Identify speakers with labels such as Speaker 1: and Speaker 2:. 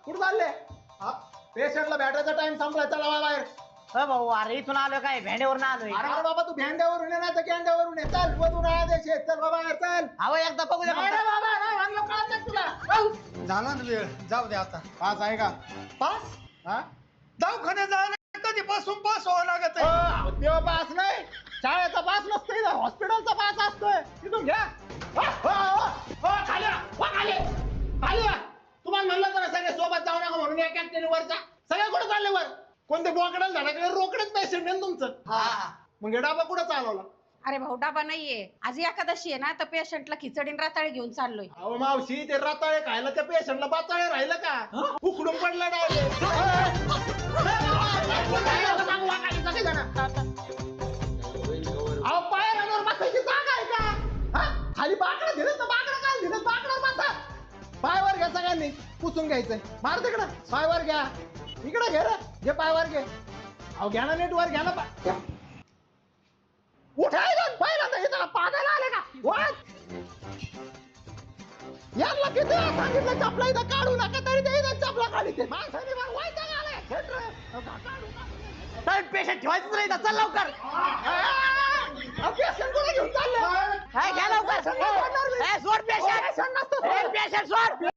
Speaker 1: कुठं चालले? पेशंटला भेटायचा टाइम संपला, चला बाहेर.
Speaker 2: हो भाऊ, अरे इथून आलो काय भेंड्यावरून आलोय.
Speaker 1: अरे बाबा तू भेंड्यावरून ये ना तर कॅन्ड्यावरून ये. चल वधून आदेश चल बाबा बाहेर चल.
Speaker 2: अहो एकदा बघू दे
Speaker 1: नाही
Speaker 2: फक्त.
Speaker 1: रे बाबा, नाही म्हणलं कळत नाही तुला.
Speaker 3: झाला ना वेळ, जाऊ दे आता.
Speaker 1: पास आहे का?
Speaker 3: पास
Speaker 1: हा?
Speaker 3: दवाखान्यात जायला कधीपासून पास व्हावं लागत
Speaker 1: हो,
Speaker 3: आहे.
Speaker 1: तेव्हा पास नाही, शाळेचा पास नसतो इथं, हॉस्पिटलचा पास असतोय. तिथून घ्या. हो, हो, हो, हो, खाली वा, वा, खाली खाली वा. तुम्हाला म्हणलं तर सगळे सोबत जाऊ नका म्हणून एक ऍक्टिव्ह वरचा सगळे कुठे चालले वर? कोणते बोकडाला धडकले? रोकडेच पेशंट आहे तुमचं. मग हे डाबा कुठं चालवला?
Speaker 4: अरे भाऊ डबा नाहीये, आज एकादशी आहे ना, तर पेशंटला खिचडी आणि रताळे घेऊन चाललोय.
Speaker 1: अहो मावशी, ते रताळे खायला त्या पेशंटला बाताळे राहिलं का? उकडून पडलं डायरेक्ट. अहो पायऱ्यांवर बसायची जागा आहे का? हा? खाली बाकडं दिलं तर बाकडं काय दिलं? बाकडं बसा. पायवर घ्या सगळ्यांनी, पुसून घ्यायचंय. मार तिकडं, पायवर घ्या. इकडं घे रे, घे पायवर घे. अहो घ्या ना नेटवर, घ्या ना उठायला पहिल्यांदा इथं पागायला आले का? यांना किती वेळा सांगितलं चपला इथं काढू नका, तरी ते इथं चपला काढते. माणसाने मग वैताग आलाय. खेट रे.
Speaker 2: पेशंट ठेवायचंच नाही इथं, चल लवकर.
Speaker 1: पेशंट कुठे घेऊन चालले?
Speaker 2: घ्या लवकर. सोड पेशंट, पेशंट सोड.